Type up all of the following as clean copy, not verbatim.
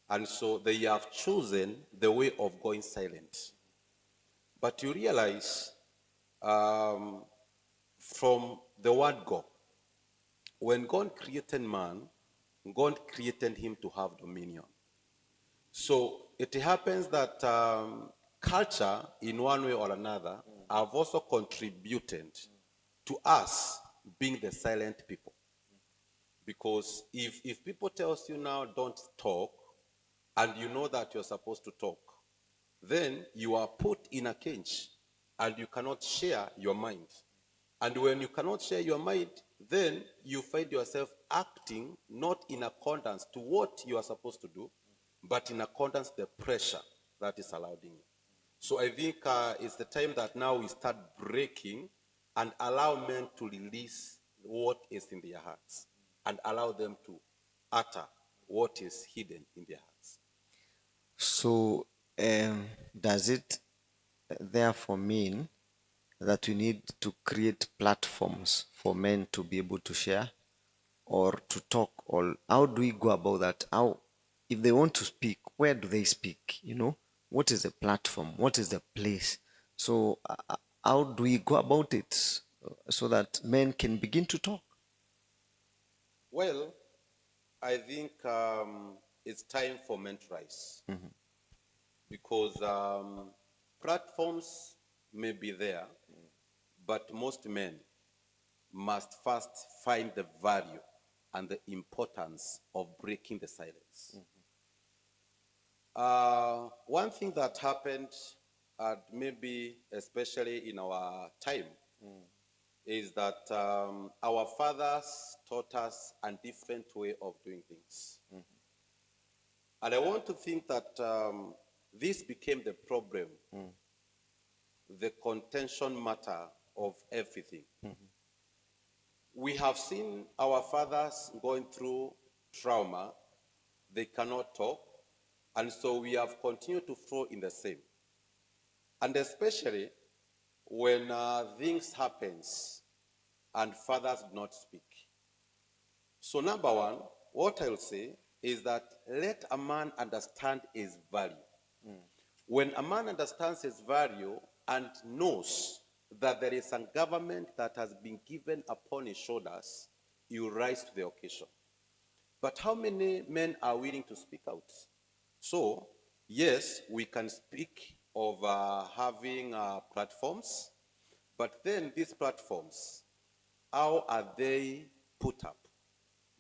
And so they have chosen the way of going silent. But you realize um, from the word go, when God created man, God created him to have dominion. So it happens that culture, in one way or another, have also contributed to us being the silent people. Because if people tells you now don't talk, and you know that you're supposed to talk, then you are put in a cage and you cannot share your mind. And when you cannot share your mind, then you find yourself acting not in accordance to what you are supposed to do, but in accordance to the pressure that is allowed in you. So I think it's the time that now we start breaking and allow men to release what is in their hearts and allow them to utter what is hidden in their hearts. So, does it therefore mean that we need to create platforms for men to be able to share or to talk? Or how do we go about that? How, if they want to speak, where do they speak? What is the platform? What is the place? So, how do we go about it so that men can begin to talk? Well, I think it's time for men to rise. Because platforms may be there, but most men must first find the value and the importance of breaking the silence. One thing that happened, maybe especially in our time, is that our fathers taught us a different way of doing things. And I want to think that this became the problem, the contention matter of everything. We have seen our fathers going through trauma, they cannot talk, and so we have continued to flow in the same. And especially when things happens and fathers do not speak. So number one, what I'll say is that let a man understand his value. When a man understands his value and knows that there is a government that has been given upon his shoulders, he will rise to the occasion. But how many men are willing to speak out? So, yes, we can speak of having platforms, but then these platforms, how are they put up?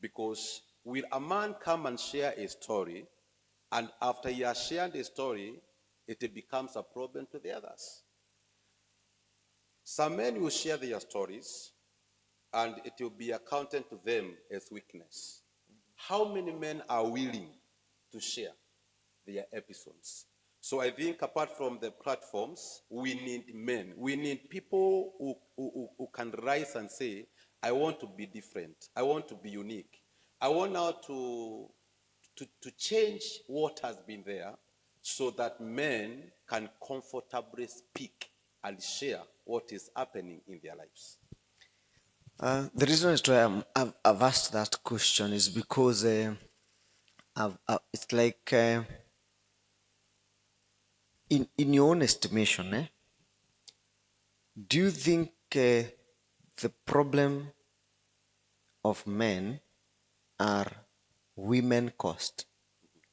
Because will a man come and share a story, and after he has shared a story, it becomes a problem to the others? Some men will share their stories, and it will be accounted to them as weakness. How many men are willing to share their episodes? So I think apart from the platforms, we need men. We need people who can rise and say, I want to be different. I want to be unique. I want now to change what has been there so that men can comfortably speak and share what is happening in their lives. The reason as to why I've asked that question is because it's like, in your own estimation, do you think the problem of men are women caused?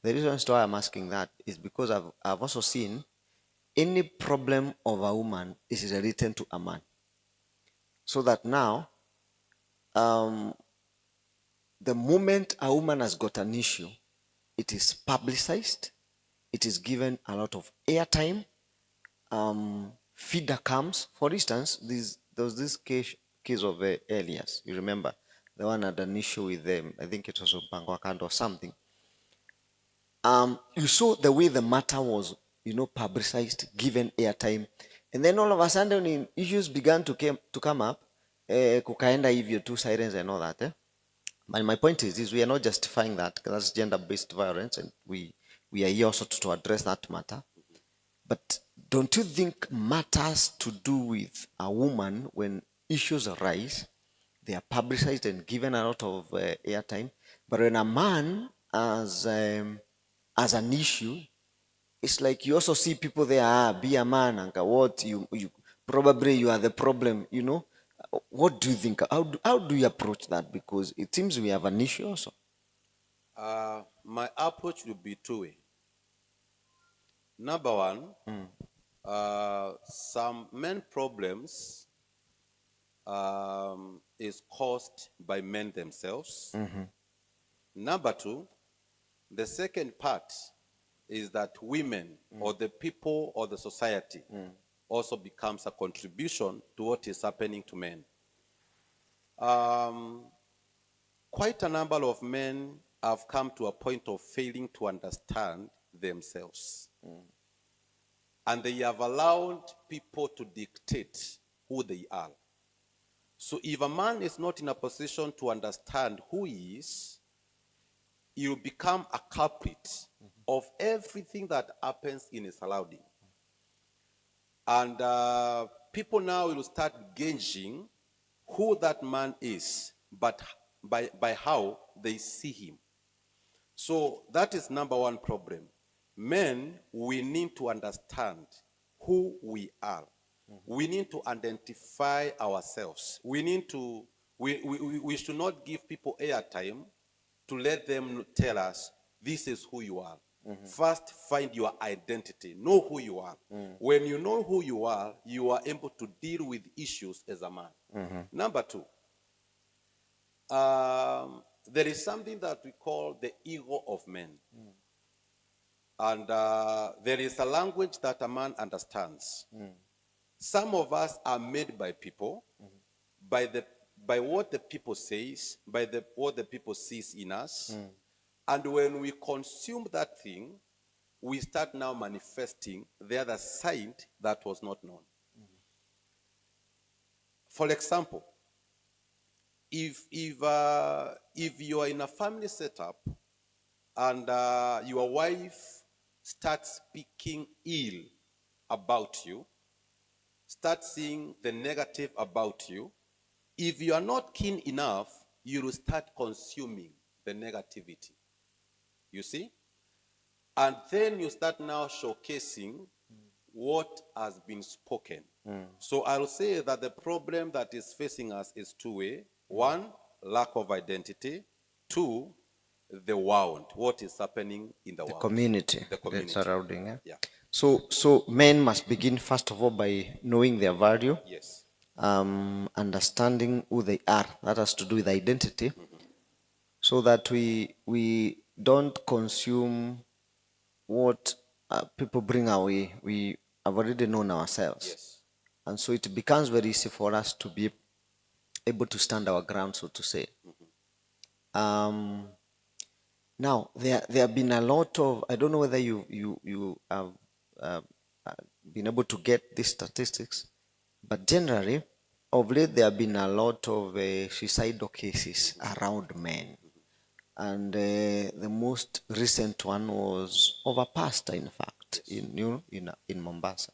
The reason as to why I'm asking that is because I've also seen any problem of a woman is related to a man. So that now, the moment a woman has got an issue, it is publicized, it is given a lot of airtime, feeder comes. For instance, there was this case of Elias. You remember? The one had an issue with them. I think it was Bangwakand or something. You saw the way the matter was, publicized, given airtime. And then all of a sudden, issues began to come up. Kukaenda hivyo two sirens and all that. But my point is we are not justifying that, because that's gender-based violence, and we are here also to address that matter. But don't you think matters to do with a woman, when issues arise, they are publicized and given a lot of airtime? But when a man has as an issue, it's like you also see people there, be a man, and what you probably you are the problem, you know. What do you think? How do you approach that? Because it seems we have an issue also. My approach will be two-way. Number one, some men problems is caused by men themselves. Number two, the second part is that women or the people or the society also becomes a contribution to what is happening to men. Quite a number of men have come to a point of failing to understand themselves. And they have allowed people to dictate who they are. So if a man is not in a position to understand who he is, he will become a culprit of everything that happens in his surrounding. And people now will start gauging who that man is, but by how they see him. So that is number one problem. Men, we need to understand who we are. We need to identify ourselves. We should not give people airtime to let them tell us, this is who you are. First, find your identity. Know who you are. When you know who you are able to deal with issues as a man. Number two, there is something that we call the ego of men. And there is a language that a man understands. Some of us are made by people, by what the people says, what the people sees in us. And when we consume that thing, we start now manifesting the other side that was not known. For example, if you are in a family setup and your wife starts speaking ill about you, start seeing the negative about you, if you are not keen enough, you will start consuming the negativity. You see? And then you start now showcasing what has been spoken. So I'll say that the problem that is facing us is two-way. One, lack of identity. Two, the world, what is happening in the world. Community, The community. the surrounding. Yeah. So men must begin first of all by knowing their value. Yes. Understanding who they are. That has to do with identity. So that we don't consume what people bring our way. We have already known ourselves. Yes. And so it becomes very easy for us to be able to stand our ground, so to say. Now, there have been a lot of, I don't know whether you have been able to get these statistics, but generally, of late, there have been a lot of suicidal cases around men. And the most recent one was of a pastor, in fact, in Mombasa.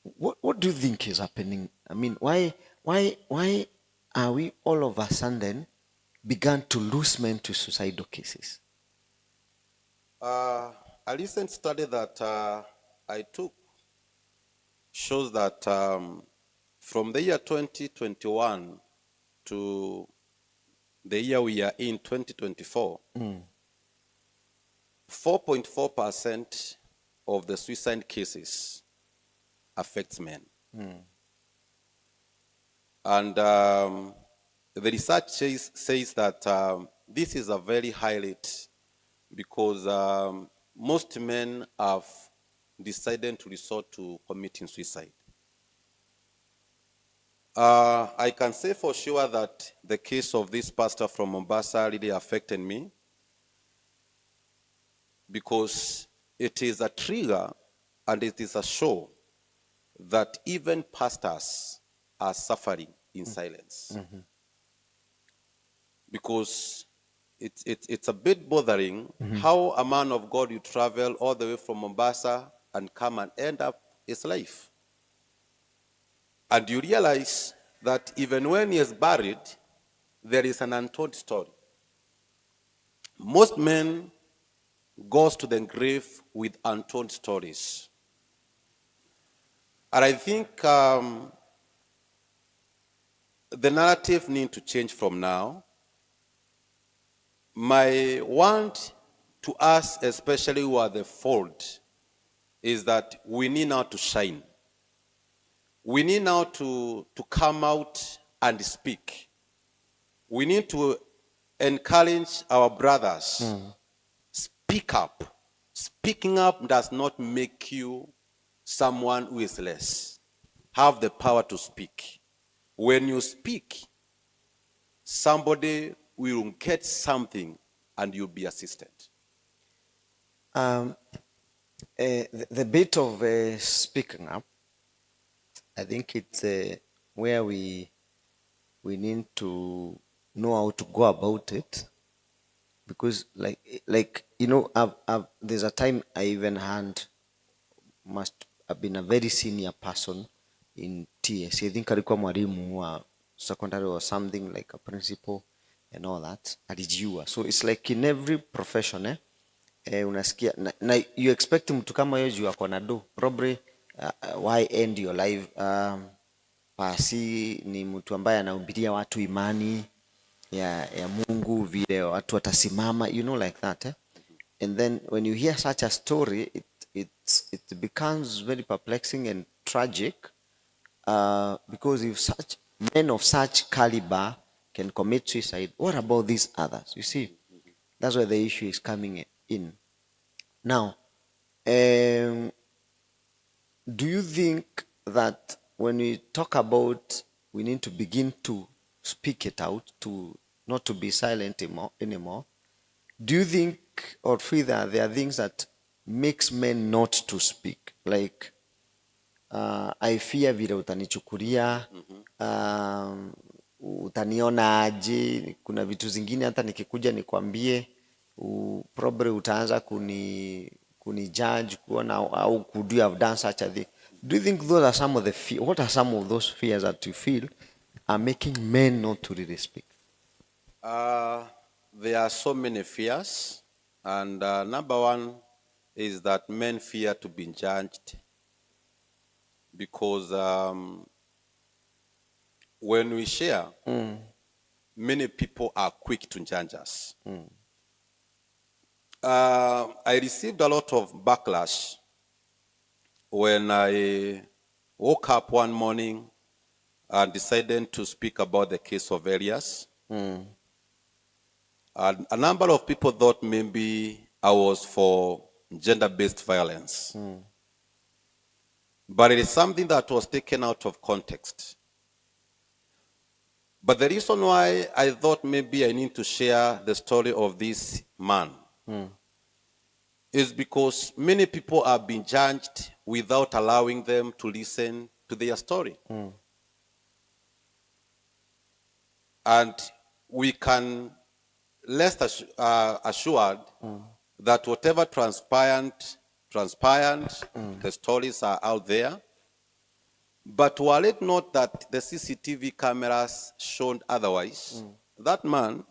What do you think is happening? I mean, why are we all of a sudden began to lose men to suicidal cases? A recent study that I took shows that from the year 2021 to the year we are in, 2024, 4.4% of the suicide cases affects men. And the research says that this is a very high rate because most men have decided to resort to committing suicide. I can say for sure that the case of this pastor from Mombasa really affected me because it is a trigger and it is a show that even pastors are suffering in silence. Because it's a bit bothering how a man of God will travel all the way from Mombasa and come and end up his life. And you realize that even when he is buried, there is an untold story. Most men goes to the grave with untold stories. And I think the narrative need to change from now. My want to us, especially who are the fold, is that we need now to shine. We need now to come out and speak. We need to encourage our brothers. Speak up. Speaking up does not make you someone who is less. Have the power to speak. When you speak, somebody will get something and you'll be assisted. The bit of speaking up, I think it's where we need to know how to go about it, because like you know, there's a time I even had, must have been a very senior person in TS. I think alikuwa mwalimu wa secondary or something, like a principal and all that, alijua. So it's like in every profession unasikia na you expect mtu kama yeye juu ako na do probably why end your life. Pasi ni mtu ambaye anahubiria watu imani ya Mungu, vile watu watasimama, you know, like that and then when you hear such a story, it becomes very perplexing and tragic, because if such men of such caliber can commit suicide, what about these others? You see, that's where the issue is coming in. Now, do you think that when we talk about we need to begin to speak it out, to not to be silent anymore, do you think or feel that there are things that makes men not to speak, like I fear vile utanichukulia, utaniona aje, kuna vitu zingine hata nikikuja nikwambie probably utaanza kuni judge kuona au could you have done such a thing. Do you think those are some of the what are some of those fears that you feel are making men not to really speak? There are so many fears, and number one is that men fear to be judged, because when we share, many people are quick to judge us. I received a lot of backlash when I woke up one morning and decided to speak about the case of Elias. And a number of people thought maybe I was for gender-based violence. But it is something that was taken out of context. But the reason why I thought maybe I need to share the story of this man is because many people are being judged without allowing them to listen to their story. And we can rest assured that whatever transpired, the stories are out there. But were it not that the CCTV cameras showed otherwise, that man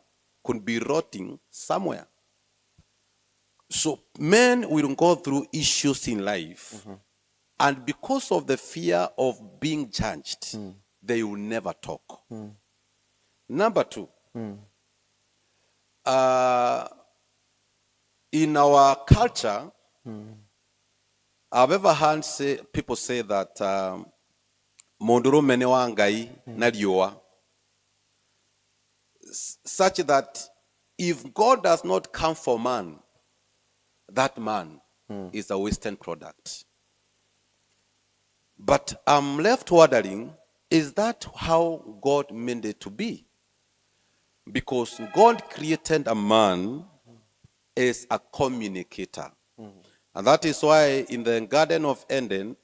could be rotting somewhere. So men will go through issues in life, and because of the fear of being judged, they will never talk. Number two, in our culture, I've ever heard people say that mondoro mene wa ngai na riua, such that if God does not come for man, that man is a wasted product. But I'm left wondering, is that how God meant it to be? Because God created a man as a communicator. And that is why in the Garden of Eden,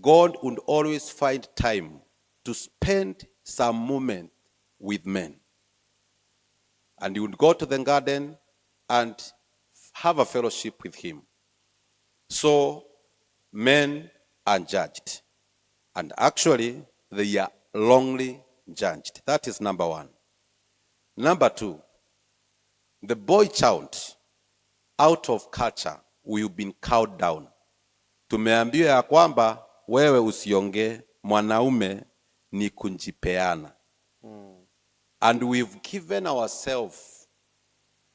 God would always find time to spend some moment with men. And he would go to the garden and have a fellowship with him. So men are judged. And actually, they are wrongly judged. That is number one. Number two, The boy child, out of culture, we've been cowed down. Tumeambiwa ya kwamba wewe usiongee, mwanaume ni kunjipeana. And we've given ourselves,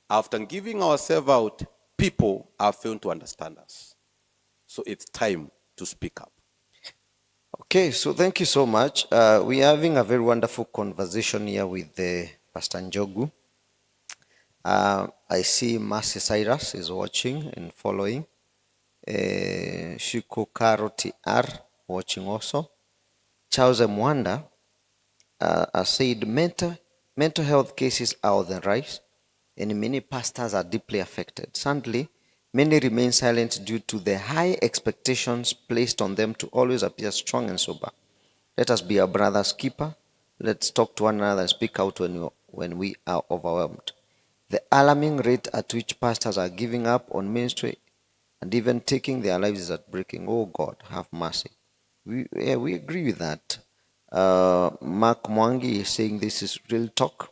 after giving ourselves out, people are failing to understand us. So it's time to speak up. Okay, so thank you so much. We are having a very wonderful conversation here with Pastor Njogu. I see Mercy Cyrus is watching and following. Shiko Karo TR watching also. Charles Mwanda has said mental health cases are on the rise and many pastors are deeply affected. Sadly, many remain silent due to the high expectations placed on them to always appear strong and sober. Let us be our brother's keeper. Let's talk to one another and speak out when we are overwhelmed. The alarming rate at which pastors are giving up on ministry and even taking their lives is heartbreaking. Oh God, have mercy. We agree with that. Mark Mwangi is saying this is real talk.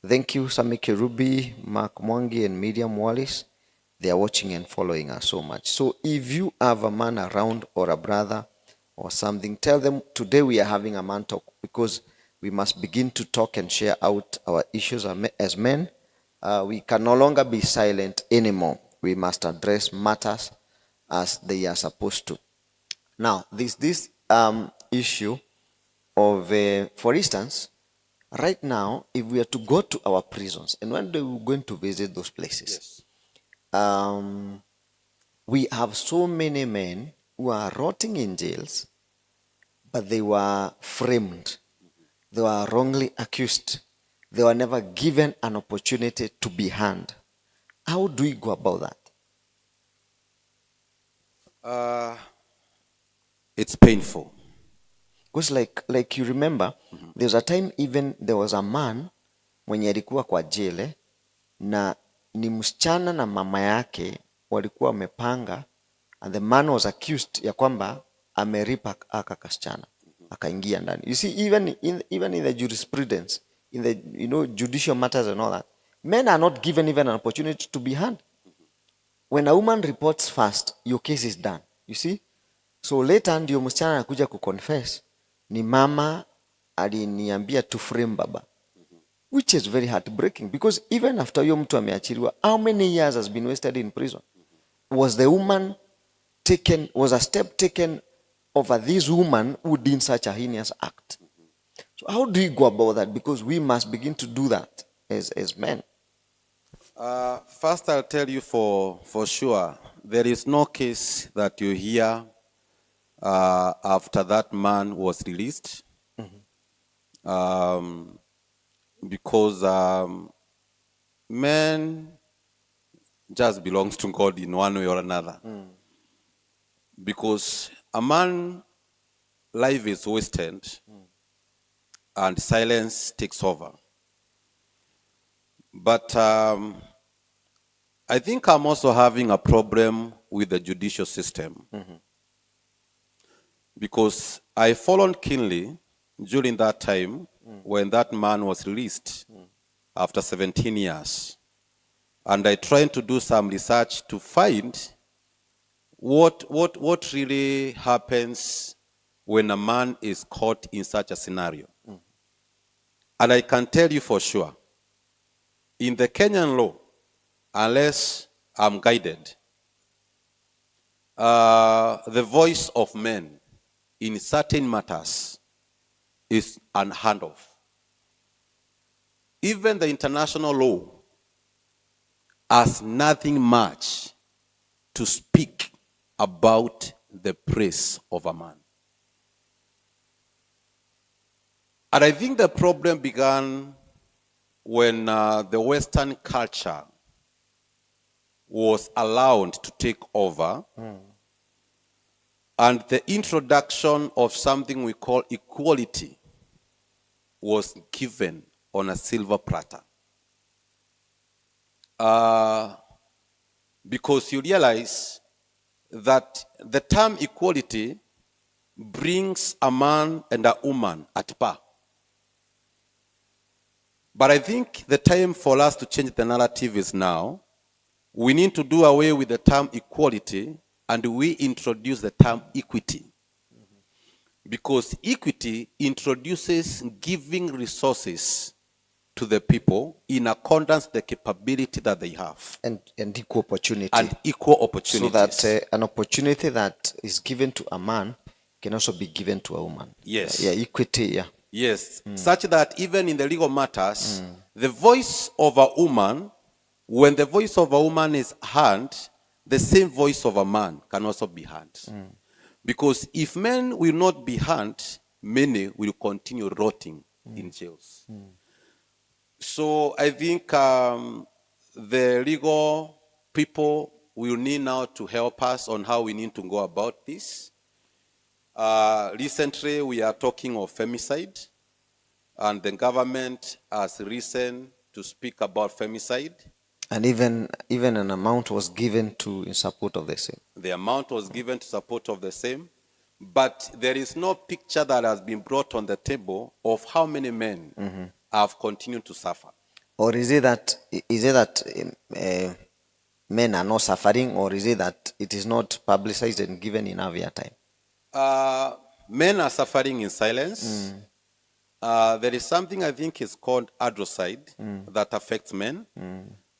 Thank you, Samike Ruby, Mark Mwangi, and Miriam Wallis. They are watching and following us so much. So if you have a man around or a brother or something, tell them today we are having a man talk, because we must begin to talk and share out our issues as men. We can no longer be silent anymore. We must address matters as they are supposed to. Now, this issue of, for instance, right now, if we are to go to our prisons, and when we're going to visit those places, yes. We have so many men who are rotting in jails, but they were framed. They were wrongly accused. They were never given an opportunity to be hanged. How do we go about that? It's painful. Because like you remember, there was a time even there was a man mwenye alikuwa kwa jele na ni msichana na mama yake walikuwa wamepanga, and the man was accused ya kwamba ameripa aka kasichana akaingia ndani. You see, even in the jurisprudence, in the judicial matters and all that, men are not given even an opportunity to be heard. When a woman reports first, your case is done. You see? So later ndio msichana anakuja kuconfess, ni mama aliniambia to frame baba, which is very heartbreaking, because even after hiyo mtu ameachiliwa, how many years has been wasted in prison? Was the woman taken, was a step taken over this woman who did such a heinous act? So how do we go about that? Because we must begin to do that as men. First, I'll tell you for sure, there is no case that you hear after that man was released, because men just belongs to God in one way or another. Because a man life is wasted and silence takes over. But I think I'm also having a problem with the judicial system. Because I followed keenly during that time when that man was released after 17 years. And I tried to do some research to find what really happens when a man is caught in such a scenario. And I can tell you for sure, in the Kenyan law, unless I'm guided, the voice of men in certain matters is unheard of. Even the international law has nothing much to speak about the praise of a man. And I think the problem began when the Western culture was allowed to take over, and the introduction of something we call equality was given on a silver platter. Because you realize that the term equality brings a man and a woman at par. But I think the time for us to change the narrative is now. We need to do away with the term equality and we introduce the term equity. Because equity introduces giving resources to the people in accordance with the capability that they have. And equal opportunity. And equal opportunities. So that an opportunity that is given to a man can also be given to a woman. Yes. Yeah, equity, yeah. Yes, such that even in the legal matters, the voice of a woman, when the voice of a woman is heard, the same voice of a man can also be heard. Because if men will not be heard, many will continue rotting in jails. So I think the legal people will need now to help us on how we need to go about this. Recently, we are talking of femicide, and the government has risen to speak about femicide. And even an amount was given to in support of the same. The amount was given to support of the same, but there is no picture that has been brought on the table of how many men have continued to suffer. Or is it that men are not suffering, or is it that it is not publicized and given enough airtime? Men are suffering in silence. There is something I think is called androcide that affects men,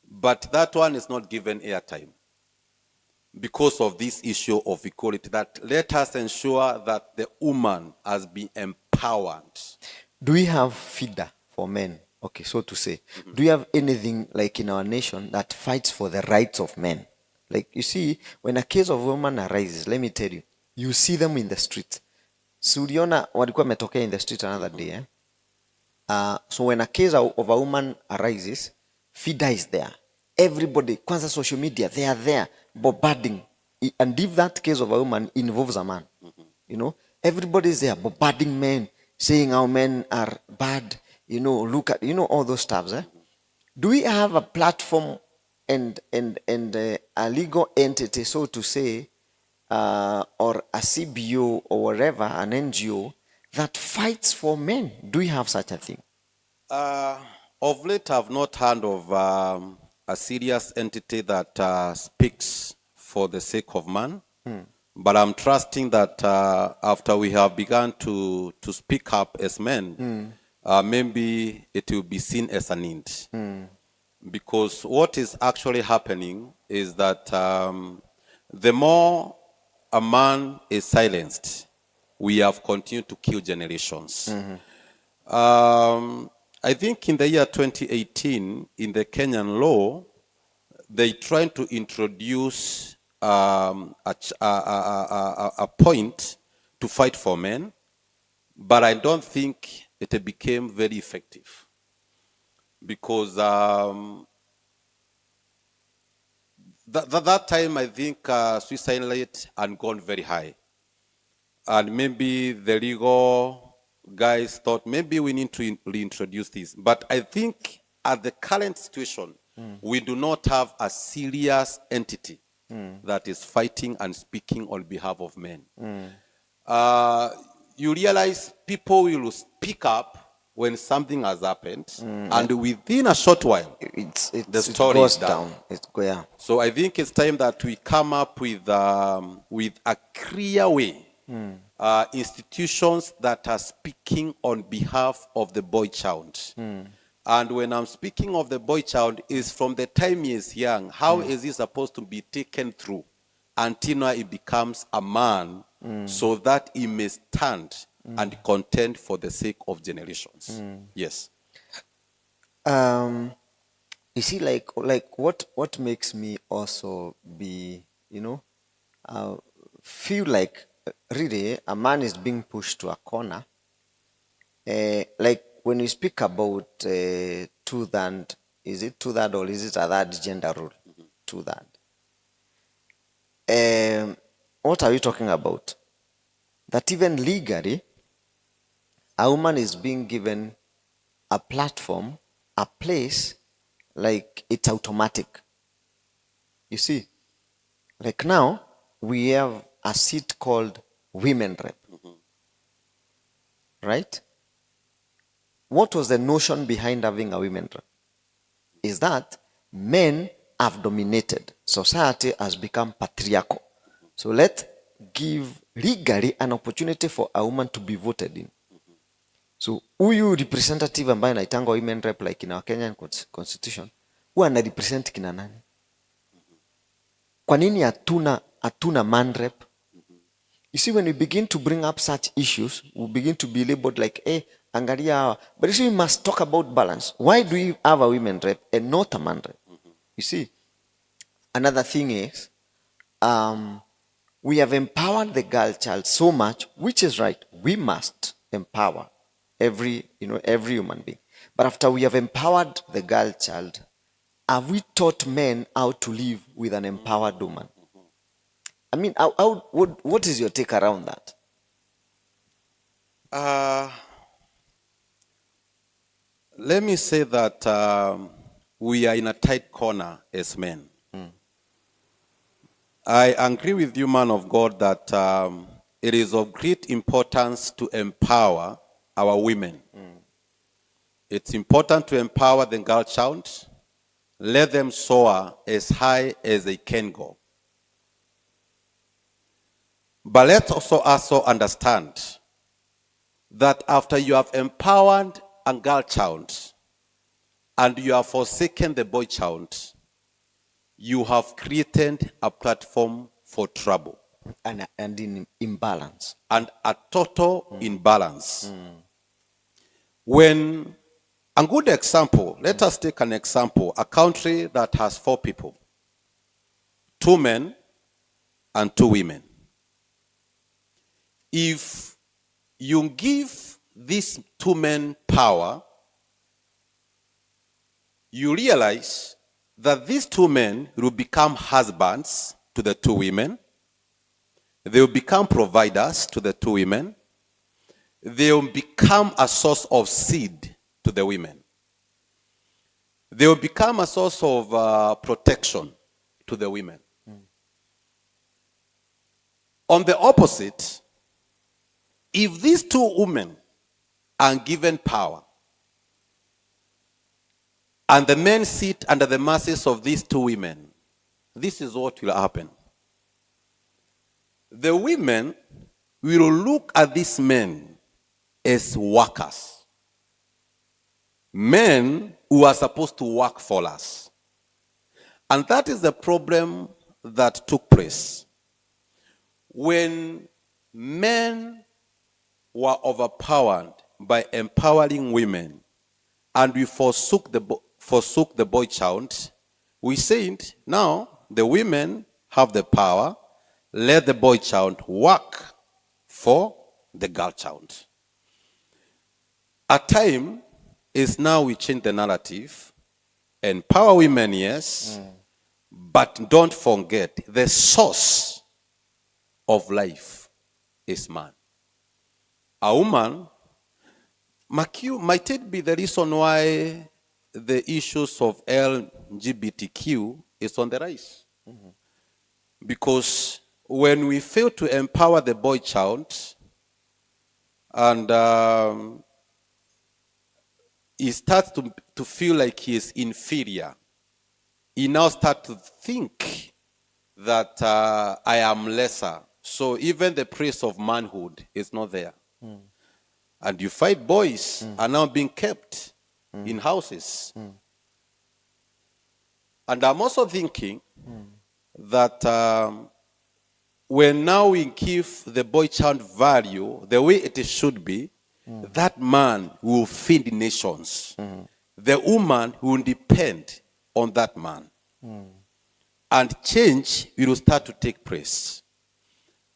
but that one is not given airtime because of this issue of equality. That let us ensure that the woman has been empowered. Do we have feeder for men? Okay, so to say, do you have anything like in our nation that fights for the rights of men? Like, you see, when a case of woman arises, let me tell you, you see them in the street. Suliona walikuwa metokea in the street another day. So when a case of a woman arises, feeder is there. Everybody, kwanza social media, they are there bombarding. And if that case of a woman involves a man, you know, everybody is there bombarding men, saying how men are bad. You know, look at, you know, all those stuffs. Do we have a platform and a legal entity, so to say, or a CBO or whatever, an NGO that fights for men? Do we have such a thing? Of late, I've not heard of a serious entity that speaks for the sake of man. But I'm trusting that after we have begun to speak up as men, maybe it will be seen as a need. Because what is actually happening is that the more a man is silenced, we have continued to kill generations. I think in the year 2018, in the Kenyan law, they tried to introduce a point to fight for men, but I don't think it became very effective because that time I think suicide rate had gone very high, and maybe the legal guys thought maybe we need to reintroduce this. But I think at the current situation, we do not have a serious entity that is fighting and speaking on behalf of men. You realize people will speak up when something has happened, and within a short while, the story goes is down. Yeah. So I think it's time that we come up with a clear way, institutions that are speaking on behalf of the boy child. And when I'm speaking of the boy child, is from the time he is young, how is he supposed to be taken through until now he becomes a man, so that he may stand and contend for the sake of generations. Yes. You see, like what makes me also be, you know, feel like really a man is being pushed to a corner. Like when we speak about two-third, is it two-third or is it a third gender rule? Two-third. What are we talking about? That even legally, a woman is being given a platform, a place, like it's automatic. You see, like now we have a seat called women rep, right? what was the notion behind having a women rep? Is that men have dominated. Society has become patriarchal. So let's give legally an opportunity for a woman to be voted in. So huyu representative ambaye anaitangwa women rep like in our Kenyan constitution, huwa ana represent kina nani? Kwa nini hatuna man rep? You see, when we begin to bring up such issues, we begin to be labeled like, hey, angalia hawa. But you see, we must talk about balance. Why do we have a women rep and not a man rep? You see, another thing is, we have empowered the girl child so much, which is right. We must empower every human being. But after we have empowered the girl child, have we taught men how to live with an empowered woman? I mean, what is your take around that? Let me say that we are in a tight corner as men. I agree with you, man of God, that it is of great importance to empower our women. It's important to empower the girl child. Let them soar as high as they can go. But let's also understand that after you have empowered a girl child and you have forsaken the boy child, you have created a platform for trouble. And in imbalance. And a total imbalance. When, a good example, let us take an example, a country that has 4 people, 2 men and 2 women. If you give these 2 men power, you realize that these 2 men will become husbands to the 2 women. They will become providers to the 2 women. They will become a source of seed to the women. They will become a source of protection to the women. On the opposite, if these 2 women are given power and the men sit under the mercies of these 2 women, this is what will happen. The women will look at these men as workers. Men who are supposed to work for us. And that is the problem that took place. When men were overpowered by empowering women and we forsook the boy child, we said, now the women have the power, let the boy child work for the girl child. A time is now we change the narrative. Empower women, yes, but don't forget the source of life is man. A woman might it be the reason why the issues of LGBTQ is on the rise. Because when we fail to empower the boy child and he starts to feel like he is inferior, he now starts to think that I am lesser. So even the praise of manhood is not there. And you find boys are now being kept in houses. And I'm also thinking that when now we give the boy child value the way it should be, that man will feed nations. The woman will depend on that man. And change will start to take place.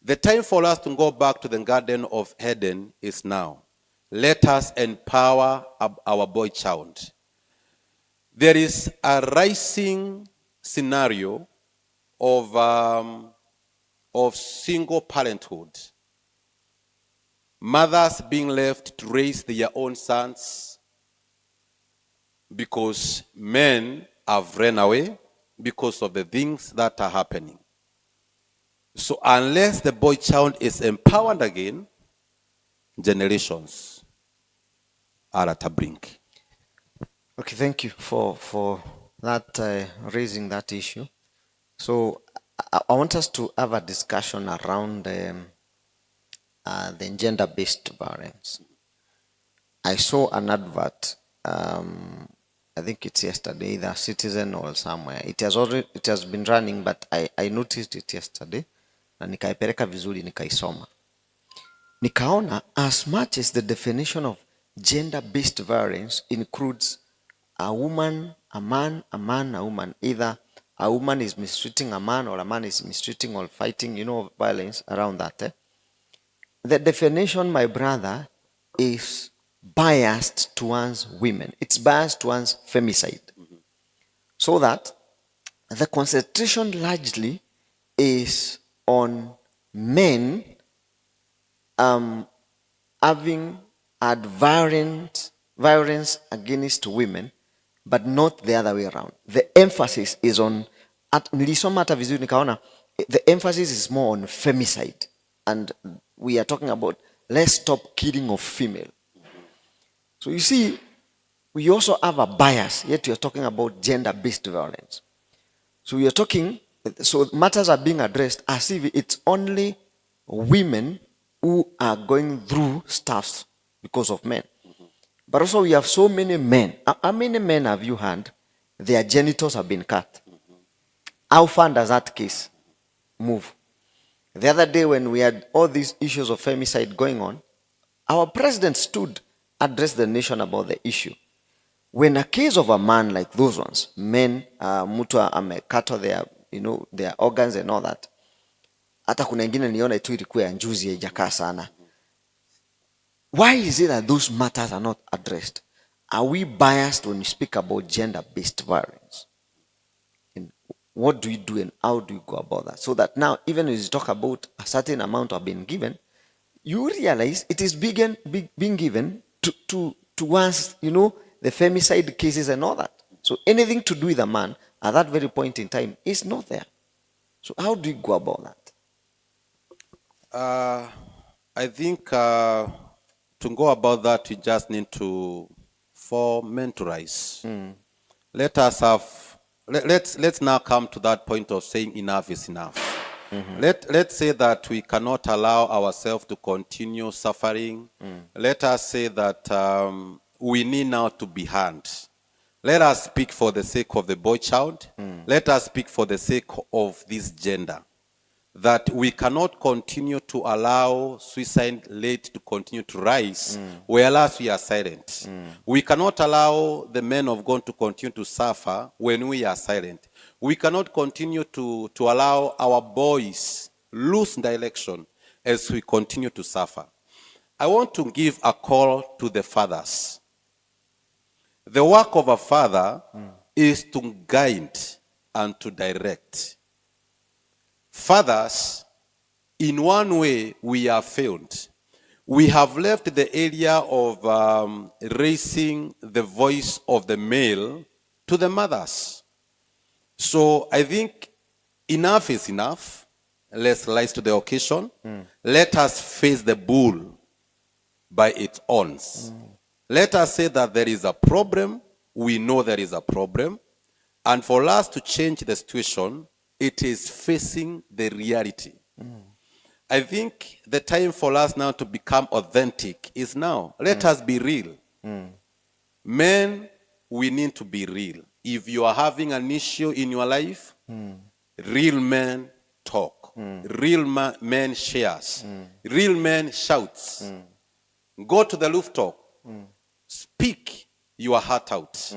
The time for us to go back to the Garden of Eden is now. Let us empower our boy child. There is a rising scenario of single parenthood. Mothers being left to raise their own sons because men have run away because of the things that are happening. So unless the boy child is empowered again, generations are at a brink. Okay, thank you for that raising that issue. So I want us to have a discussion around the gender-based violence. I saw an advert. I think it's yesterday, either Citizen or somewhere. It has been running, but I noticed it yesterday, na nikaipeleka vizuri nikaisoma. Nikaona as much as the definition of gender-based violence includes a woman, a man, a man, a woman. Either a woman is mistreating a man or a man is mistreating or fighting, violence around that. The definition, my brother, is biased towards women. It's biased towards femicide. So that the concentration largely is on men having had violence against women, but not the other way around. The emphasis is on, nilisoma hata vizuri nikaona, the emphasis is more on femicide. And we are talking about let's stop killing of female. So you see, we also have a bias, yet we are talking about gender-based violence. So we are talking, so matters are being addressed as if it's only women who are going through stuff because of men. But also we have so many men. How many men have you had, their genitals have been cut? How far does that case move? The other day when we had all these issues of femicide going on, our president stood, addressed the nation about the issue. When a case of a man like those ones, men, mtu amekatwa their organs and all that, hata kuna ingine niona tu ilikuwa ya njuzi haijakaa sana. Why is it that those matters are not addressed? Are we biased when we speak about gender-based violence? And what do we do and how do we go about that? So that now, even as you talk about a certain amount have been given, you realize it is being given to once, the femicide cases and all that. So anything to do with a man at that very point in time is not there. So how do you go about that? I think to go about that, we just need for men to rise. Let's now come to that point of saying enough is enough. Let's say that we cannot allow ourselves to continue suffering. Let us say that we need now to be heard. Let us speak for the sake of the boy child. Let us speak for the sake of this gender. That we cannot continue to allow suicide rate to continue to rise, whereas we are silent. We cannot allow the men of God to continue to suffer when we are silent. We cannot continue to allow our boys lose direction as we continue to suffer. I want to give a call to the fathers. The work of a father is to guide and to direct. Fathers, in one way, we have failed. We have left the area of raising the voice of the male to the mothers. So I think enough is enough. Let's rise to the occasion. Let us face the bull by its horns. Let us say that there is a problem. We know there is a problem. And for us to change the situation, it is facing the reality. I think the time for us now to become authentic is now. Let us be real. Men, we need to be real. If you are having an issue in your life, real men talk. Real men shares. Real men shouts. Go to the rooftop. Speak your heart out.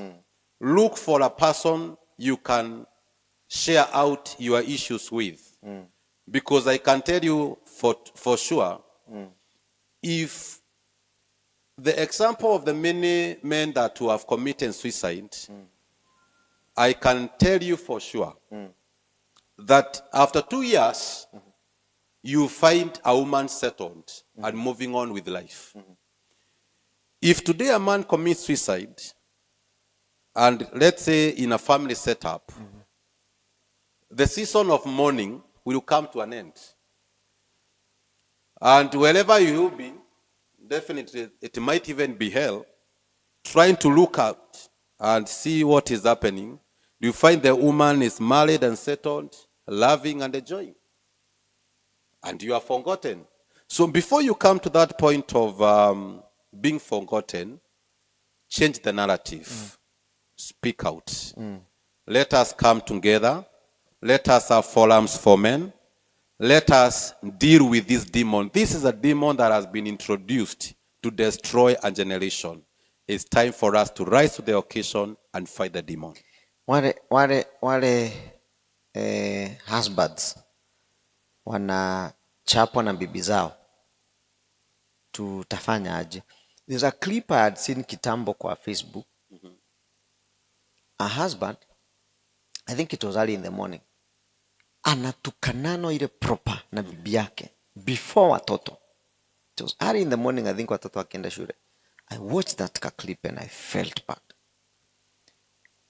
Look for a person you can share out your issues with. Because I can tell you for sure, if the example of the many men that who have committed suicide, I can tell you for sure that after 2 years, you find a woman settled and moving on with life. If today a man commits suicide, and let's say in a family setup, the season of mourning will come to an end. And wherever you will be, definitely it might even be hell, trying to look out and see what is happening, you find the woman is married and settled, loving and enjoying. And you are forgotten. So before you come to that point of being forgotten, change the narrative. Speak out. Let us come together. Let us have forums for men. Let us deal with this demon. This is a demon that has been introduced to destroy a generation. It's time for us to rise to the occasion and fight the demon. Wale husbands wanachapwa na bibi zao, tutafanya aje? There's a clip I had seen kitambo kwa Facebook. A husband, I think it was early in the morning, anatukanano ile proper na bibi yake before watoto. It was early in the morning, I think watoto wakienda shule. I watched that clip and I felt bad.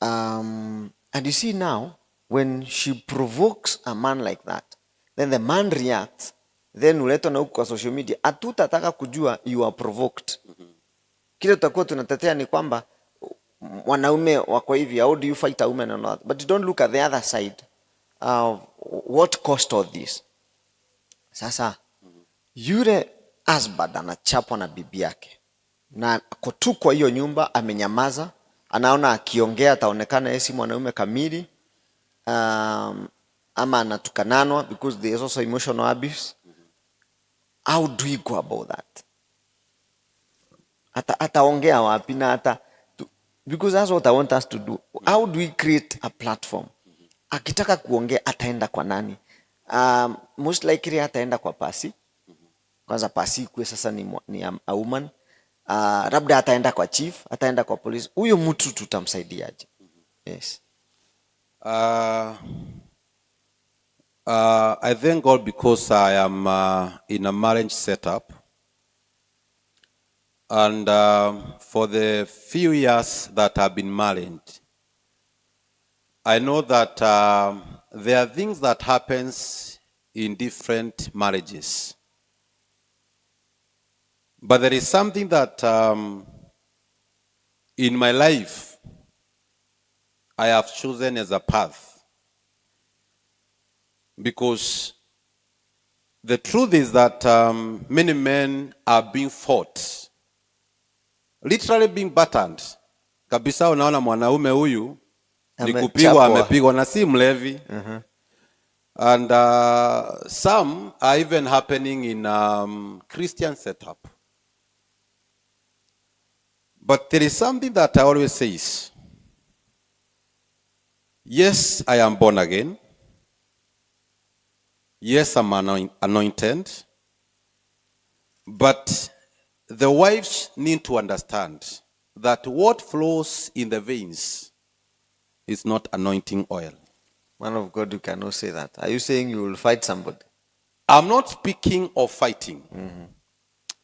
And you see now, when she provokes a man like that, then the man reacts, then uletwa na huku kwa social media, hatutataka kujua you are provoked. Kile tutakuwa tunatetea ni kwamba wanaume wako hivi, how do you fight a woman or not? But you don't look at the other side. What cost all this? Sasa yule husband anachapwa na bibi yake, na ako tu kwa hiyo nyumba amenyamaza, anaona akiongea ataonekana yeye si mwanaume kamili, ama anatukananwa because there is also emotional abuse. How do we go about that? Ataongea wapi na because that's what I want us to do. How do we create a platform? Akitaka kuongea ataenda kwa nani? Most likely ataenda kwa pasi. Kwanza pasi kwe sasa ni a woman. Labda ataenda kwa chief, ataenda kwa police. Huyo mtu tutamsaidiaje? Yes. I thank God because I am in a marriage setup. And for the few years that I've been married, I know that there are things that happens in different marriages. But there is something that in my life I have chosen as a path. Because the truth is that many men are being fought. Literally being battered. Kabisa unaona mwanaume huyu ni kupigwa amepigwa na si mlevi. And some are even happening in Christian setup. But there is something that I always say. Yes, I am born again. Yes, I'm anointed. But the wives need to understand that what flows in the veins is not anointing oil. Man of God, you cannot say that. Are you saying you will fight somebody? I'm not speaking of fighting.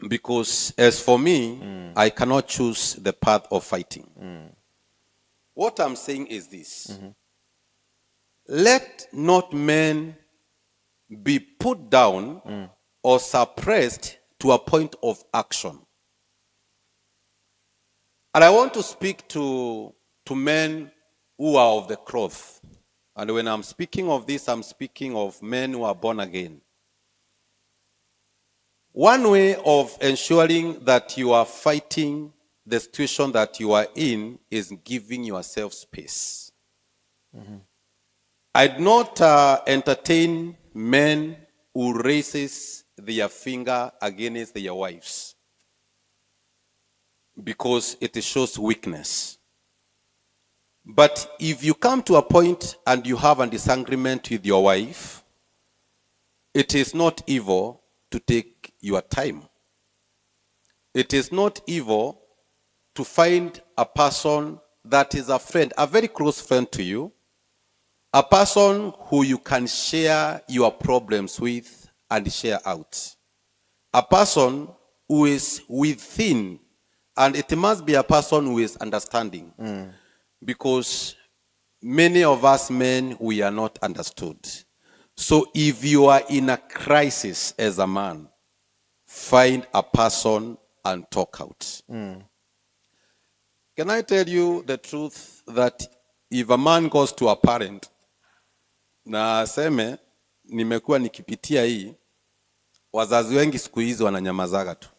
Because as for me, I cannot choose the path of fighting. What I'm saying is this. Let not men be put down or suppressed to a point of action. And I want to speak to men who are of the cloth. And when I'm speaking of this, I'm speaking of men who are born again. One way of ensuring that you are fighting the situation that you are in is giving yourself space. I'd not entertain men who raises their finger against their wives because it shows weakness. But if you come to a point and you have a disagreement with your wife, it is not evil to take your time. It is not evil to find a person that is a friend, a very close friend to you, a person who you can share your problems with and share out. A person who is within, and it must be a person who is understanding. Because many of us men, we are not understood. So if you are in a crisis as a man, find a person and talk out. Can I tell you the truth that if a man goes to a parent na aseme nimekuwa nikipitia hii, wazazi wengi siku hizi wananyamazaga tu,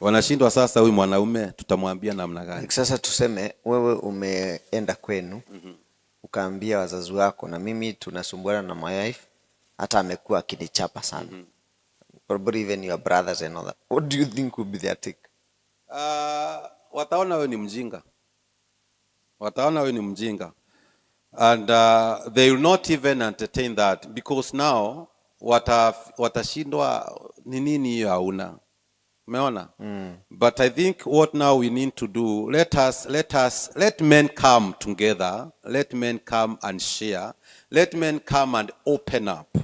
wanashindwa sasa, huyu mwanaume tutamwambia namna gani? Sasa tuseme wewe umeenda kwenu ukaambia wazazi wako, na mimi tunasumbuana na my wife, hata amekuwa akinichapa sana. Probably even your brothers and all that. What do you think would be their take? Wataona wewe ni mjinga, wataona wewe ni mjinga, and they will not even entertain that, because now watashindwa ni nini hiyo hauna. Umeona? But I think what now we need to do, let men come together, let men come and share, let men come and open up,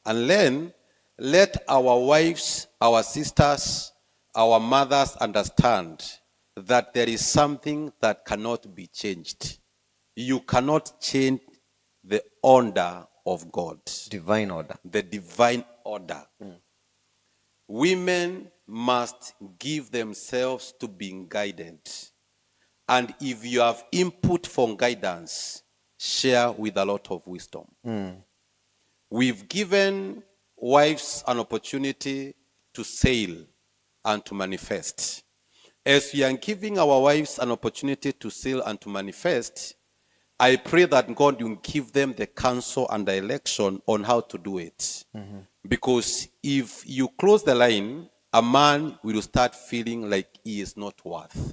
and then let our wives, our sisters, our mothers understand that there is something that cannot be changed. You cannot change the order of God. Divine order. The divine order. Women must give themselves to being guided. And if you have input for guidance, share with a lot of wisdom. We've given wives an opportunity to sail and to manifest. As we are giving our wives an opportunity to sail and to manifest, I pray that God will give them the counsel and the election on how to do it. Because if you close the line, a man will start feeling like he is not worth.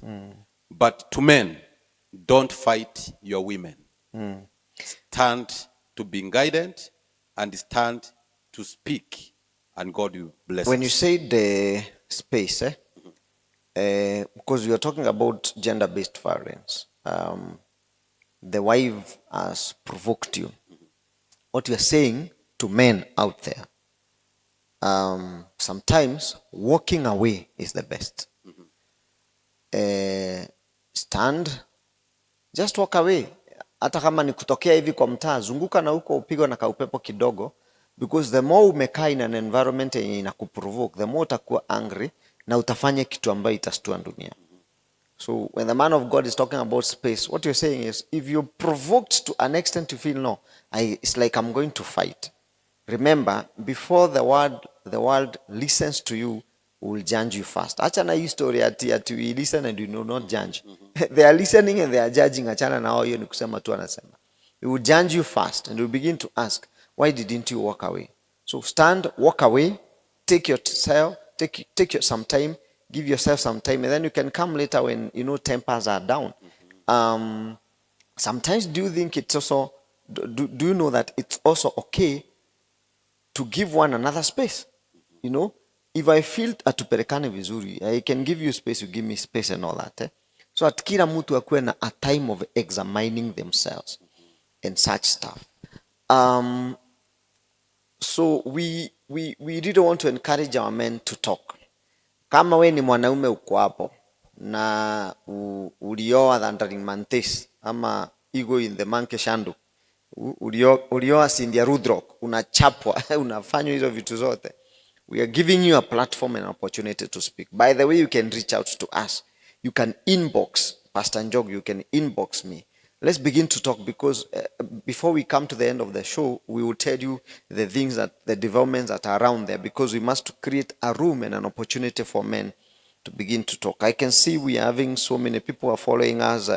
But to men, don't fight your women. Stand to be guided and stand to speak, and God will bless When you us. say the space, because you are talking about gender-based violence, the wife has provoked you. What you are saying to men out there, sometimes walking away is the best. Stand, just walk away. Hata kama ni kutokea hivi kwa mtaa, zunguka na huko upigwa na kaupepo kidogo, because the more umekaa in an environment yenye inakuprovoke, the more utakuwa angry na utafanya kitu ambayo itastua dunia. So when the man of God is talking about space, what you're saying is, if you're provoked to an extent you feel, no, it's like I'm going to fight. Remember, before the world listens to you, will judge you first. Achana hii story ati we listen and we do not judge. They are listening and they are judging. Achana na hiyo ni kusema tu anasema. He will judge you first and will begin to ask, why didn't you walk away? So stand, walk away, take yourself, take some time, give yourself some time, and then you can come later when tempers are down. Sometimes do you think it's also, do you know that it's also okay to give one another space? If I feel atupelekane vizuri, I can give you space, you give me space and all that. So at kila mtu akuwe na a time of examining themselves and such stuff. So we really want to encourage our men to talk. Kama we ni mwanaume uko hapo na ulioa Thundering Mantis ama Ego in the Monkey Shandu, ulioa Cynthia Rudrock, unachapwa, unafanywa hizo vitu zote, we are giving you a platform and an opportunity to speak. By the way, you can reach out to us. You can inbox Pastor Njog, you can inbox me. Let's begin to talk, because before we come to the end of the show, we will tell you the things the developments that are around there, because we must create a room and an opportunity for men to begin to talk. I can see we are having so many people are following us.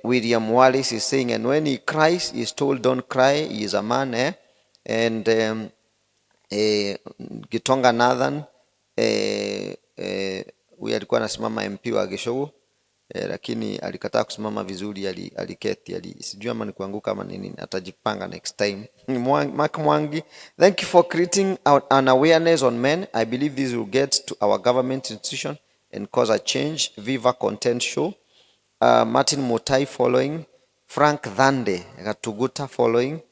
William Wallace is saying, and when he cries, he is told, don't cry, he is a man. And Gitonga Nathan, huyu alikuwa anasimama MP wa Gishogo, lakini alikataa kusimama vizuri, aliketi, sijui ama ni kuanguka ama nini, atajipanga next time. Mark Mwangi, thank you for creating an awareness on men. I believe this will get to our government institution and cause a change. Viva Contend Show. Martin Motai following. Frank Dhande Gatuguta following.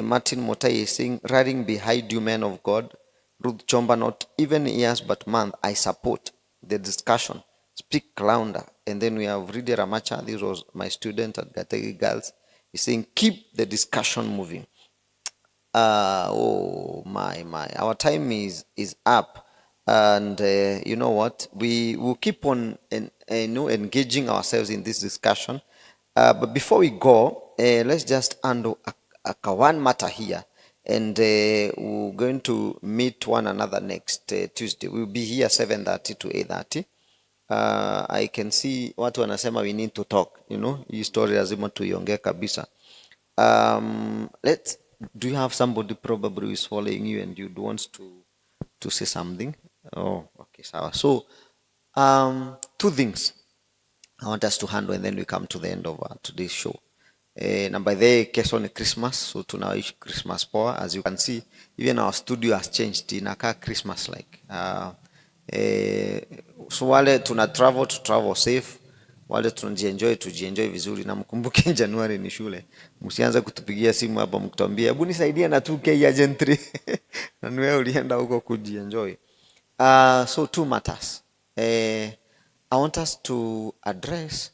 Martin Motai is saying, riding behind you, men of God. Ruth Chomba, not even years but month, I support the discussion. Speak louder. And then we have Ridi Ramacha, this was my student at Gategi Girls. He's saying, keep the discussion moving. Oh my, our time is up. And you know what? We will keep on engaging ourselves in this discussion. But before we go, let's just handle one matter here. And we're going to meet one another next Tuesday. We'll be here 7:30 to 8:30. I can see watu wanasema we need to talk, hii story lazima tuiongee kabisa. Do you have somebody probably who is following you and you want to say something? Oh, okay, so two things I want us to handle and then we come to the end of today's show. Na by the way, kesho ni Christmas, so tunaishi Christmas poa. As you can see, even our studio has changed, inakaa Christmas like. So wale tuna travel to travel safe, wale tunajienjoy tujienjoy vizuri, na mkumbuke Januari ni shule. Msianze kutupigia simu hapa mkituambia hebu nisaidie na 2K agent 3 na wewe ulienda huko kujienjoy. So two matters. I want us to address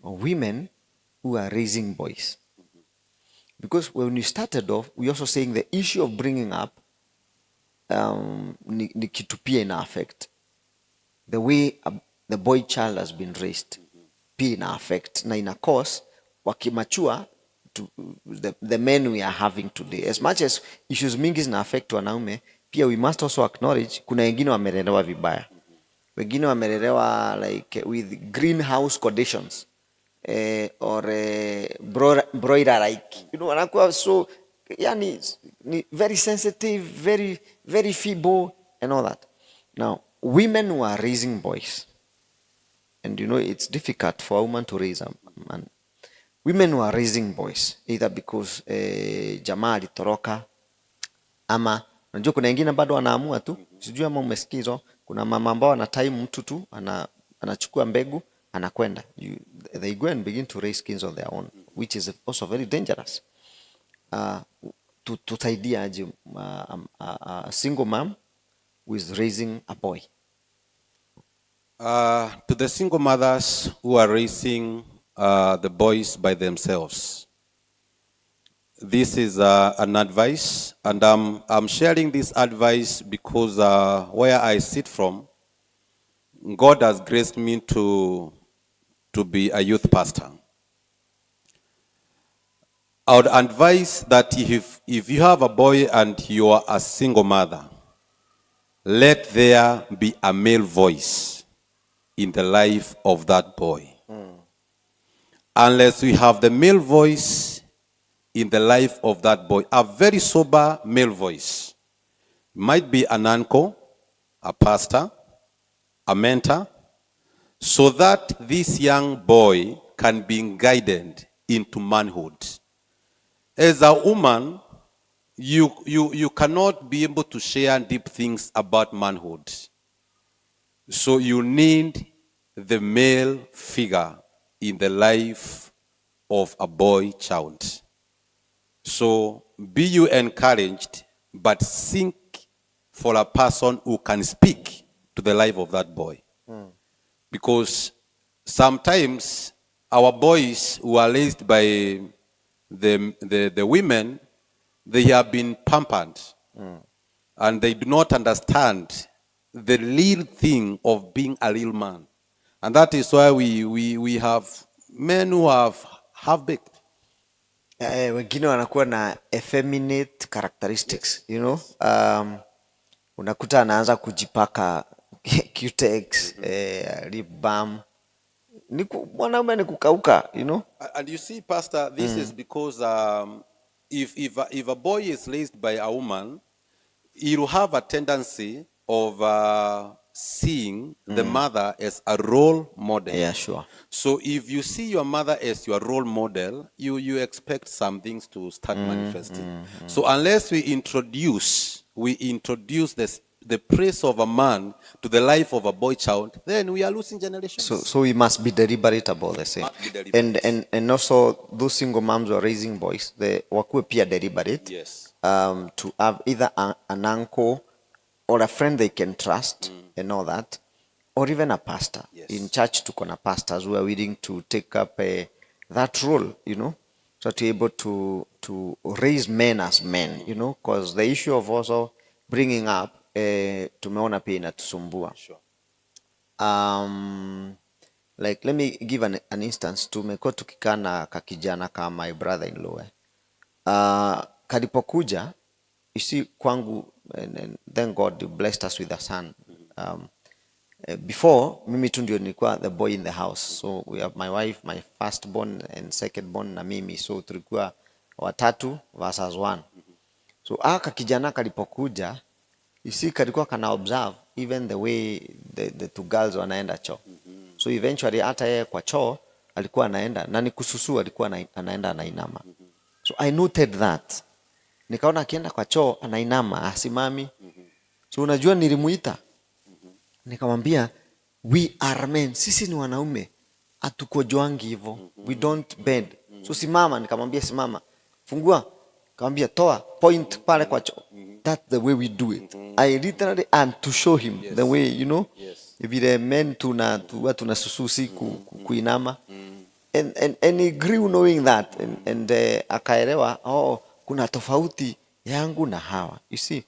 women who are raising boys. Because when we started off, we also saying the issue of bringing up ni kitu pia ina affect the way the boy child has been raised, pia ina affect na ina cause wakimachua to the men we are having today. As much as issues mingi zina affect wanaume, pia we must also acknowledge kuna wengine wamelelewa vibaya, wengine wamelelewa like with greenhouse conditions or broiler like, wanakuwa so yani very sensitive, very feeble and all that. Now women who are raising boys, and it's difficult for a woman to raise a man. Women who are raising boys either because jamaa alitoroka ama unajua kuna wengine bado wanaamua tu, sijui ama umesikizo, kuna mama ambao ana time mtu tu anachukua mbegu anakwenda, they go and begin to raise kids on their own, which is also very dangerous. Tusaidia aje a single mom who is raising a boy? To the single mothers who are raising the boys by themselves, this is an advice, and I'm sharing this advice because where I sit from, God has graced me to be a youth pastor. I would advise that if you have a boy and you are a single mother, let there be a male voice in the life of that boy. Unless we have the male voice in the life of that boy, a very sober male voice, might be an uncle, a pastor, a mentor, so that this young boy can be guided into manhood. As a woman, you cannot be able to share deep things about manhood. So you need the male figure in the life of a boy child. So be you encouraged, but seek for a person who can speak to the life of that boy. Because sometimes our boys who are raised by the women, they have been pampered, and they do not understand the real thing of being a real man. And that is why we have men who have half-baked. Wengine wanakuwa na effeminate characteristics, unakuta anaanza kujipaka cutex, lip balm, mwanaume ni kukauka, And you see, Pastor, this is because if a boy is raised by a woman, he'll have a tendency of seeing the mother as a role model. Yeah, sure. So if you see your mother as your role model, you expect some things to start manifesting. So unless we introduce the praise of a man to the life of a boy child, then we are losing generations. So we must be deliberate about the same. And also those single moms who are raising boys, they wakuwe pia deliberate. Yes. To have either an uncle or a friend they can trust and all that, or even a pastor. Yes. In church tuko na pastors who are willing to take up that role, so to be able to raise men as men, because the issue of also bringing up tumeona pia inatusumbua. Sure. Like let me give an instance. Tumekuwa tukikaa na kakijana kama my brother-in-law. Kalipokuja, you see, kwangu, and thank God blessed us with a son. Before, mimi tu ndio nilikuwa the boy in the house. So we have my wife, my firstborn and secondborn na mimi. So tulikuwa watatu versus one. So aka kijana kalipokuja, you see, kalikuwa kana observe even the way the two girls wanaenda choo. So eventually hata yeye kwa choo alikuwa anaenda na ni kususu, alikuwa anaenda anainama. So I noted that. Nikaona akienda kwa choo anainama, asimami. So unajua nilimuita. Nikamwambia, we are men, sisi ni wanaume, hatukojoangi hivyo, we don't bend. So simama, nikamwambia simama. Fungua, nikamwambia toa point pale kwa choo. That's the way we do it. I literally, and to show him the way, you know, vile men tunasususi kuinama. And he grew knowing that, and akaelewa, oh, kuna tofauti yangu na hawa, you see.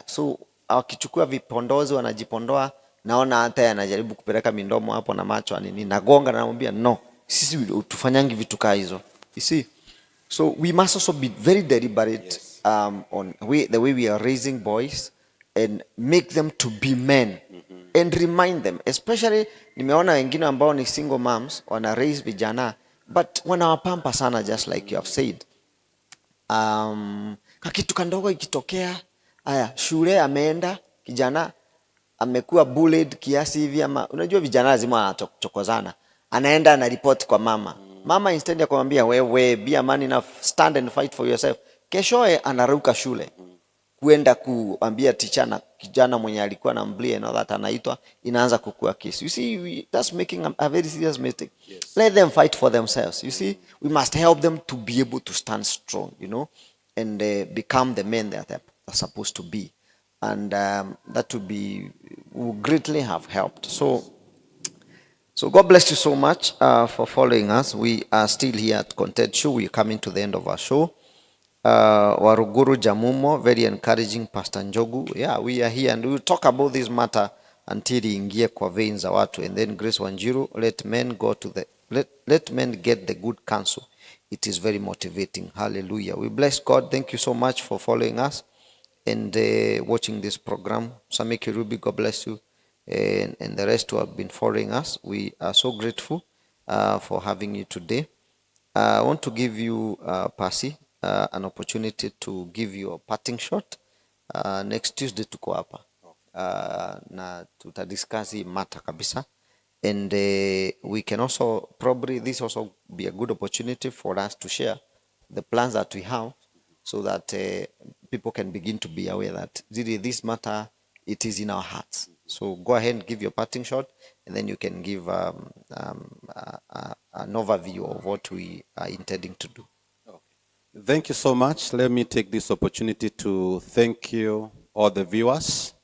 So akichukua vipondozi wanajipondoa, naona hata anajaribu kupeleka mindomo hapo na macho nini, nagonga na namwambia no, sisi tufanyangi vitu kama hizo, you see. So we must also be very deliberate on the way we are raising boys and make them to be men and remind them, especially nimeona wengine ambao ni single moms wana raise vijana but wanawapampa sana, just like you have said. Kakitu kandogo ikitokea, shule ameenda, kijana amekuwa bullied kiasi hivi, ama unajua vijana lazima wanachokozana, anaenda na report kwa mama. Mama instead ya kumwambia wewe be a man enough, stand and fight for yourself, keshoe anaruka shule kuenda kuambia teacher na kijana mwenye alikuwa na mblie na that anaitwa, inaanza kukua kesi. You see, that's making a very serious mistake. Let them fight for themselves. You see, we must help them to be able to stand strong, you know, and become the men that they're supposed to be. And that would greatly have helped. So God bless you so much for following us. We are still here at Contend Show. We're coming to the end of our show. Waruguru Jamumo, very encouraging. Pastor Njogu, yeah, we are here and we will talk about this matter until ingie kwa veins za watu. And then Grace Wanjiru, let men get the good counsel. It is very motivating. Hallelujah. We bless God. Thank you so much for following us and watching this program. Samiki Ruby, God bless you, and the rest who have been following us. We are so grateful for having you today. I want to give you, Pasi, an opportunity to give you a parting shot. Next Tuesday tuko hapa na tutadiscuss hii matter kabisa, and we can also probably this also be a good opportunity for us to share the plans that we have, so that people can begin to be aware that really this matter, it is in our hearts. So go ahead and give your parting shot, and then you can give an overview of what we are intending to do. Thank you so much. Let me take this opportunity to thank you, all the viewers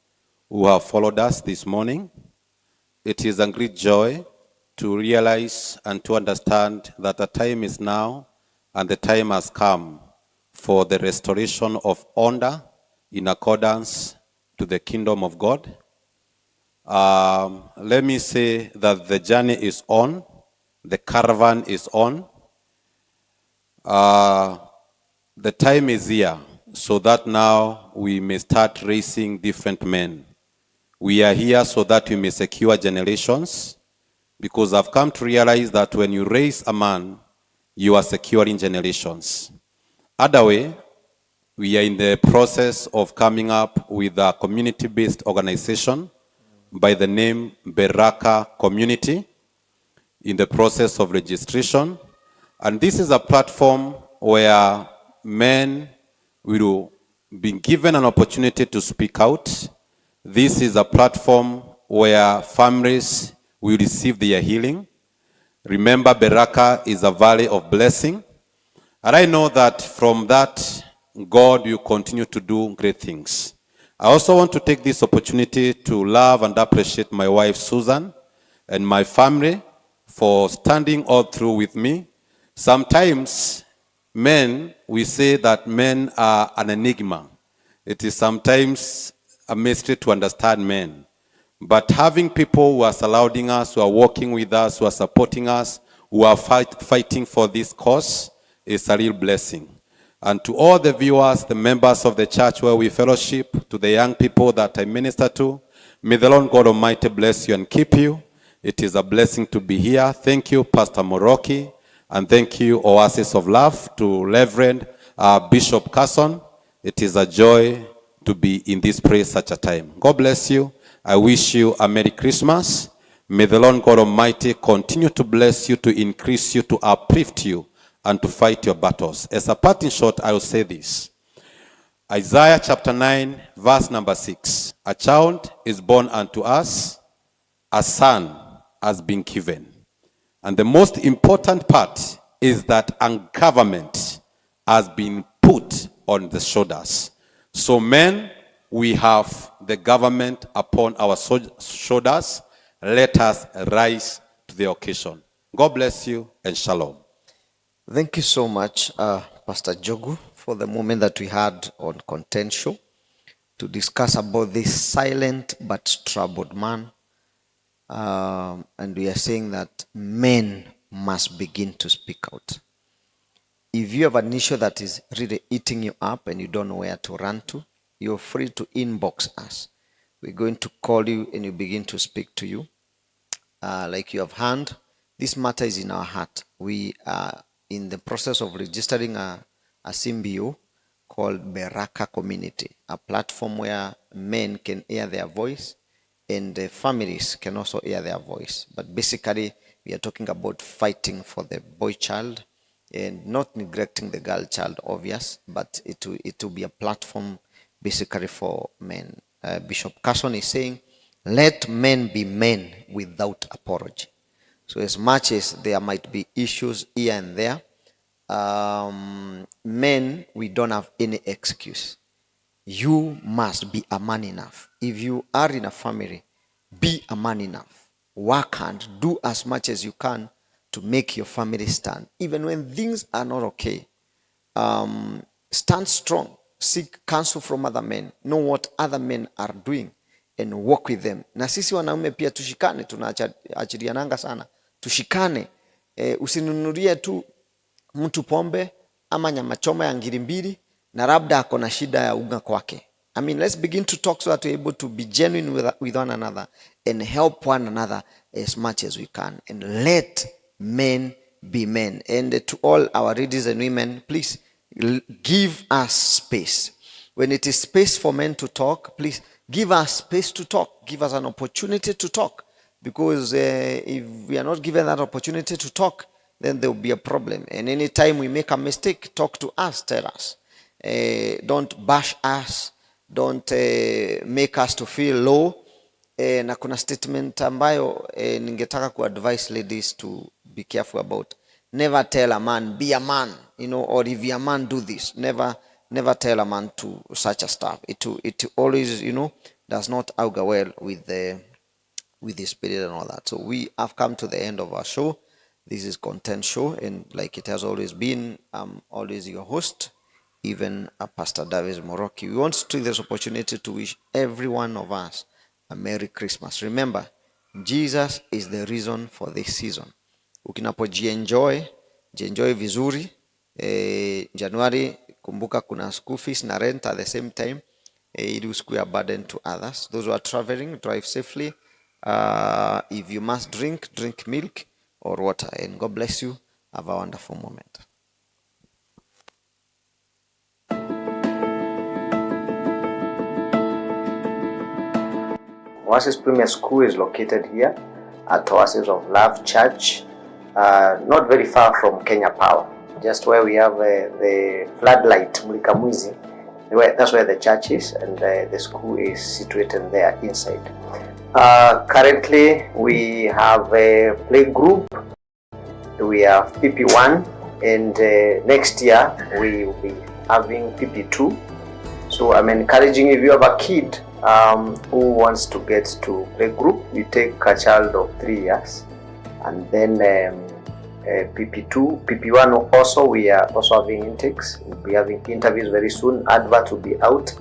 who have followed us this morning. It is a great joy to realize and to understand that the time is now and the time has come for the restoration of honor in accordance to the kingdom of God. Let me say that the journey is on, the caravan is on. The time is here so that now we may start raising different men. We are here so that we may secure generations, because I've come to realize that when you raise a man, you are securing generations. Other way, we are in the process of coming up with a community-based organization by the name Beraka Community, in the process of registration. And this is a platform where men will be given an opportunity to speak out. This is a platform where families will receive their healing. Remember, Beraka is a valley of blessing. And I know that from that, God will continue to do great things. I also want to take this opportunity to love and appreciate my wife, Susan, and my family for standing all through with me. Sometimes men, we say that men are an enigma. It is sometimes a mystery to understand men. But having people who are surrounding us, who are working with us, who are supporting us, who are fighting for this cause is a real blessing. And to all the viewers, the members of the church where we fellowship, to the young people that I minister to, may the Lord God Almighty bless you and keep you. It is a blessing to be here. Thank you, Pastor Moroki, and thank you, Oasis of Love, to Reverend Bishop Carson. It is a joy to be in this place such a time. God bless you. I wish you a Merry Christmas. May the Lord God Almighty continue to bless you, to increase you, to uplift you, and to fight your battles. As a parting shot, I will say this. Isaiah chapter 9, verse number 6. A child is born unto us, a son has been given. And the most important part is that a government has been put on the shoulders. So men, we have the government upon our shoulders. Let us rise to the occasion. God bless you and shalom. Thank you so much, Pastor Jogu, for the moment that we had on Contend Show to discuss about this silent but troubled man. And we are saying that men must begin to speak out. If you have an issue that is really eating you up and you don't know where to run to, you're free to inbox us. We're going to call you and you begin to speak to you. Like you have heard, this matter is in our heart. We are in the process of registering a CMBO called Beraka Community, a platform where men can hear their voice and the families can also hear their voice. But basically, we are talking about fighting for the boy child and not neglecting the girl child, obvious, but it will be a platform basically for men. Bishop Carson is saying, let men be men without apology. So as much as there might be issues here and there, men, we don't have any excuse. You must be a man enough. If you are in a family, be a man enough. Work hard, do as much as you can to make your family stand. Even when things are not okay, stand strong. Seek counsel from other men. Know what other men are doing and work with them. Na sisi wanaume pia tushikane, tunaachiliananga sana. Tushikane, usinunulie tu mtu pombe ama nyama choma ya ngiri mbili na labda ako na shida ya unga kwake. I mean, let's begin to talk so that we're able to be genuine with one another and help one another as much as we can. And let men be men. And to all our ladies and women, please give us space. When it is space for men to talk, please give us space to talk. Give us an opportunity to talk. Because if we are not given that opportunity to talk, then there will be a problem. And anytime we make a mistake, talk to us, tell us. Don't bash us. Don't make us to feel low. Na kuna statement ambayo ningetaka kuadvise ladies to be careful about. Never tell a man, be a man, or if you're a man, do this. Never tell a man to such a stuff. It always, does not augur well with the spirit and all that. So we have come to the end of our show. This is Contend Show, and like it has always been, I'm always your host, even Pastor Davis Moroki. We want to take this opportunity to wish every one of us a Merry Christmas. Remember, Jesus is the reason for this season. Ukinapojienjoy, jienjoy vizuri. January, kumbuka kuna school fees na rent at the same time. It will square a burden to others. Those who are traveling, drive safely. If you must drink milk or water. And God bless you. Have a wonderful moment. Oasis Premier School is located here at Oasis of Love Church, not very far from Kenya Power, just where we have the floodlight Mulikamwizi. That's where the church is, and the school is situated there inside. Currently, we have a play group. We have PP1, and next year we will be having PP2. So I'm encouraging, if you have a kid who wants to get to play group, you take a child of 3 years, and then PP2, PP1 also, we are also having intakes. We'll be having interviews very soon. Advert will be out,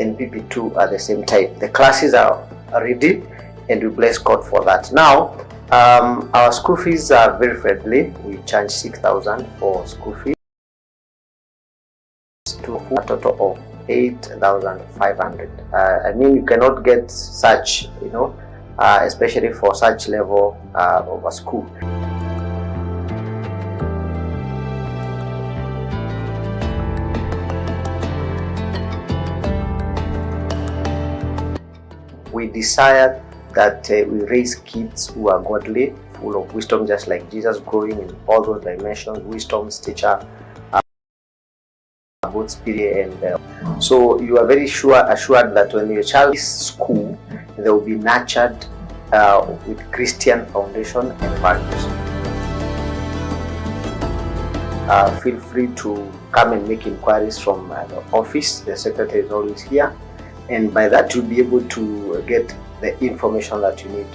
and PP2 at the same time. The classes are ready, and we bless God for that. Now, our school fees are very friendly. We charge 6,000 for school fees to a total of 8,500. I mean, you cannot get such, especially for such level of a school. We desire that we raise kids who are godly, full of wisdom, just like Jesus, growing in all those dimensions: wisdom, stature, both spirit and so you are very assured that when your child is school, they will be nurtured with Christian foundation and values. Feel free to come and make inquiries from the office. The secretary is always here, and by that you'll be able to get the information that you need.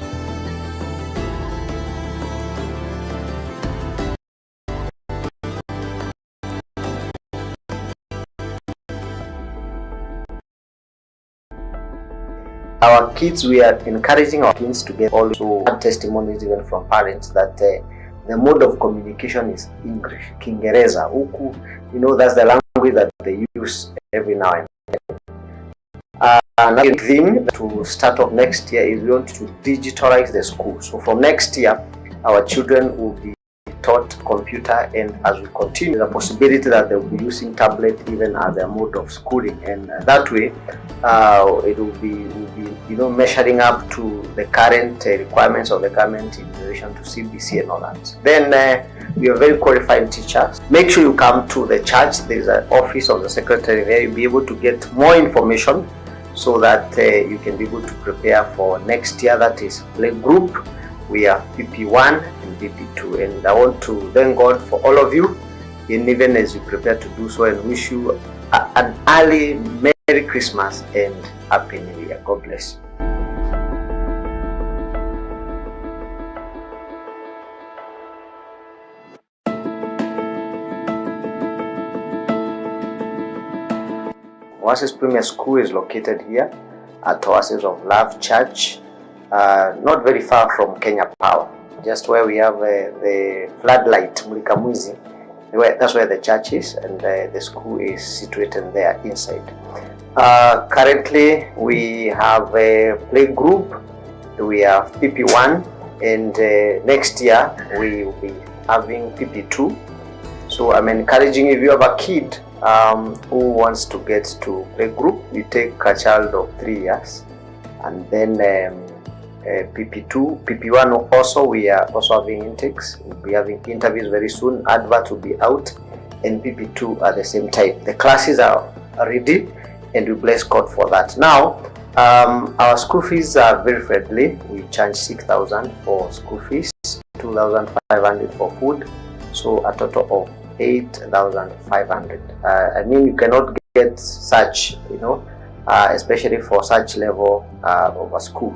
Our kids, we are encouraging our kids to get also testimonies even from parents that the mode of communication is English, Kiingereza, huku, that's the language that they use every now and then. Another thing to start off next year is we want to digitalize the school. So from next year, our children will be taught computer, and as we continue, the possibility that they will be using tablet even as their mode of schooling, and that way it will be measuring up to the current requirements of the government in relation to CBC and all that. Then we are very qualified teachers. Make sure you come to the church. There is an office of the secretary there. You'll be able to get more information so that you can be able to prepare for next year. That is play group. We are PP1 and PP2, and I want to thank God for all of you, and even as you prepare to do so, and wish you an early Merry Christmas and Happy New Year. God bless you. Oasis Premier School is located here at Oasis of Love Church, not very far from Kenya Power, just where we have the floodlight Mulikamwizi. That's where the church is, and the school is situated there inside. Currently, we have a play group. We have PP1, and next year we will be having PP2. So I'm encouraging, if you have a kid who wants to get to play group, you take a child of 3 years, and then PP2, PP1 also, we are also having intakes. We'll be having interviews very soon. Advert will be out, and PP2 at the same time. The classes are ready, and we bless God for that. Now, our school fees are very friendly. We charge 6,000 for school fees, 2,500 for food, so a total of 8,500. I mean, you cannot get such, especially for such level of a school.